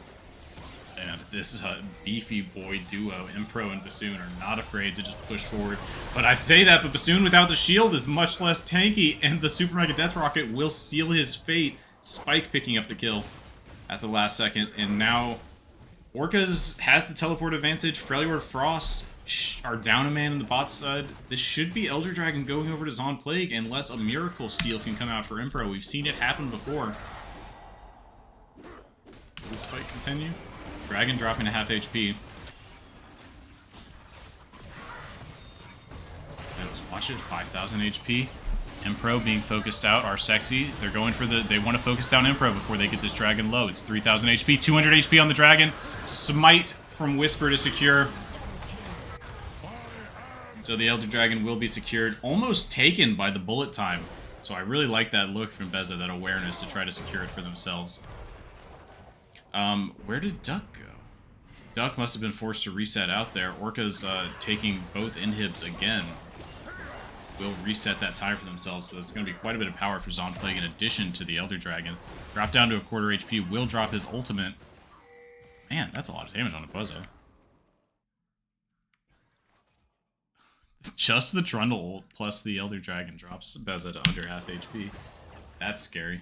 And this is a beefy boy duo. Impro and Bassoon are not afraid to just push forward. But I say that, but Bassoon without the shield is much less tanky, and the Super Mega Death Rocket will seal his fate. Spike picking up the kill at the last second, and now Orcas has the teleport advantage. Freljord Frost are down a man in the bot side. This should be Elder Dragon going over to Zon Plague unless a miracle steal can come out for Impro. We've seen it happen before. Will this fight continue? Dragon dropping to half HP. Let's watch it, 5,000 HP. Impro being focused out, are sexy. They're going for they want to focus down Impro before they get this dragon low. It's 3,000 HP, 200 HP on the dragon. Smite from Whisper to secure. So the Elder Dragon will be secured. Almost taken by the bullet time. So I really like that look from Beza, that awareness to try to secure it for themselves. Where did Duck go? Duck must have been forced to reset out there. Orca's taking both inhibs again. Will reset that time for themselves, so that's going to be quite a bit of power for Zon Plague in addition to the Elder Dragon. Drop down to a quarter HP, will drop his ultimate. Man, that's a lot of damage on a Buzzo. Just the Trundle ult plus the Elder Dragon drops Beza to under half HP. That's scary.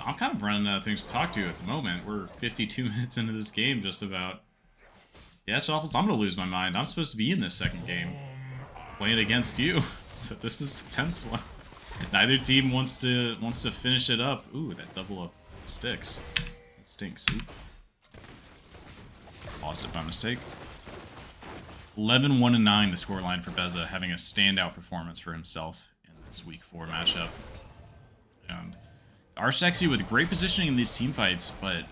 I'm kind of running out of things to talk to at the moment. We're 52 minutes into this game, just about. Yeah, Shuffles, I'm going to lose my mind. I'm supposed to be in this second game. Playing against you. So this is a tense one. Neither team wants to finish it up. Ooh, that double up sticks. That stinks. Ooh. Lost it by mistake. 11-1-9 the scoreline for Beza, having a standout performance for himself in this Week 4 matchup. And are sexy with great positioning in these team fights, but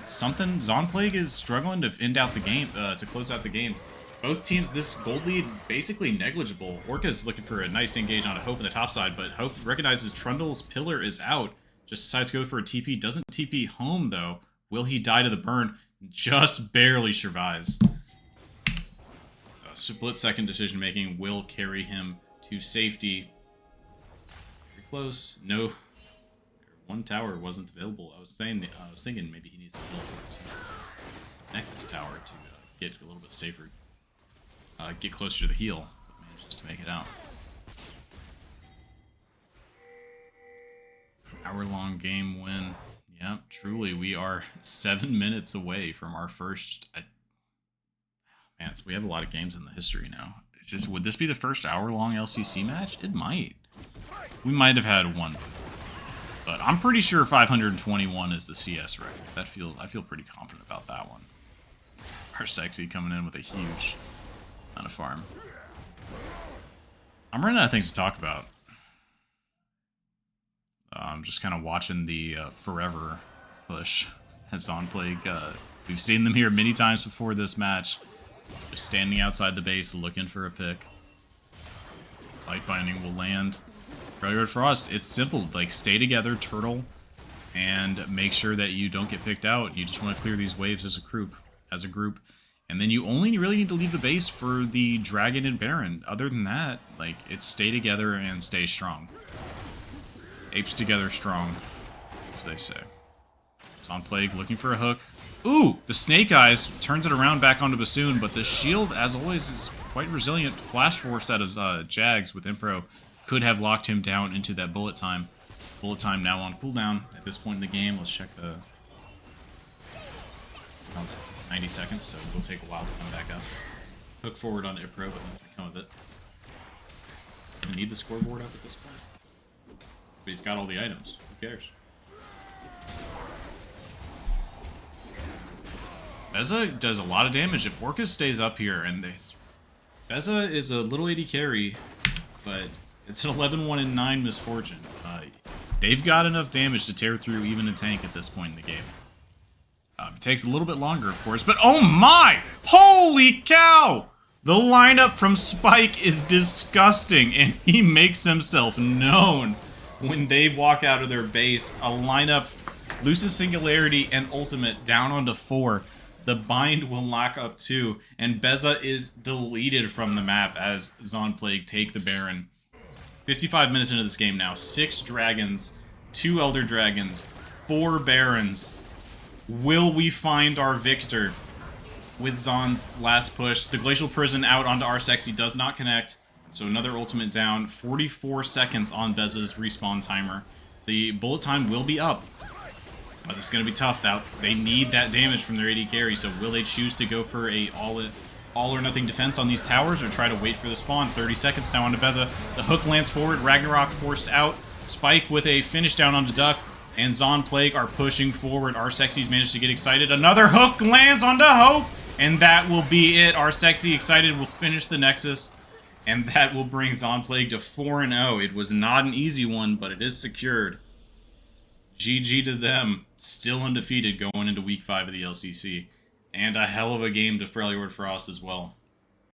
Zon Plague is struggling to end out the game, to close out the game. Both teams, this gold lead basically negligible. Orca's looking for a nice engage on a Hope in the top side, but Hope recognizes Trundle's pillar is out. Just decides to go for a TP. Doesn't TP home though. Will he die to the burn? Just barely survives. So split second decision making will carry him to safety. Very close. No. One tower wasn't available. I was thinking maybe he needs to teleport to Nexus Tower to get a little bit safer, get closer to the heal, but manages to make it out. Hour-long game win. Yep, truly, we are 7 minutes away from our first. Man, we have a lot of games in the history now. It's just, would this be the first hour-long LCC match? It might. We might have had one. But I'm pretty sure 521 is the CS record. I feel pretty confident about that one. Our sexy coming in with a huge amount of farm. I'm running out of things to talk about. I'm just kind of watching the forever push as Zon Plague. We've seen them here many times before this match. Just standing outside the base looking for a pick. Light Binding will land. Freljord Frost, it's simple. Like, stay together, turtle, and make sure that you don't get picked out. You just want to clear these waves as a group. And then you only really need to leave the base for the Dragon and Baron. Other than that, like, it's stay together and stay strong. Apes together strong, as they say. Zon Plague looking for a hook. Ooh! The Snake Eyes turns it around back onto Bassoon, but the shield, as always, is quite resilient. Flash Force out of Jags with Impro could have locked him down into that bullet time. Bullet time now on cooldown at this point in the game. Let's check the... 90 seconds, so it will take a while to come back up. Hook forward on Impro, but nothing come of it. Doesn't need the scoreboard up at this point. But he's got all the items. Who cares? Beza does a lot of damage if Orcus stays up here, and Beza is a little AD carry, but it's an 11-1 and 9 misfortune. They've got enough damage to tear through even a tank at this point in the game. It takes a little bit longer, of course, but oh my! Holy cow! The lineup from Spike is disgusting, and he makes himself known when they walk out of their base. A lineup, Lucis Singularity and Ultimate down onto 4. The bind will lock up 2, and Beza is deleted from the map as Zonplague take the Baron. 55 minutes into this game now. 6 dragons, 2 Elder Dragons, 4 Barons. Will we find our victor with Zon's last push? The Glacial Prison out onto Arsexy does not connect, so another ultimate down. 44 seconds on Beza's respawn timer. The bullet time will be up, but it's going to be tough. They need that damage from their AD carry, so will they choose to go for a all or nothing defense on these towers or try to wait for the spawn? 30 seconds now onto Beza. The hook lands forward, Ragnarok forced out. Spike with a finish down onto Duck, and Zonplague are pushing forward. Arsexy's managed to get excited. Another hook lands onto Hope, and that will be it. Arsexy excited will finish the Nexus, and that will bring Zonplague to 4-0. It was not an easy one, but it is secured. GG to them. Still undefeated going into Week 5 of the LCC. And a hell of a game to Freljord Frost as well.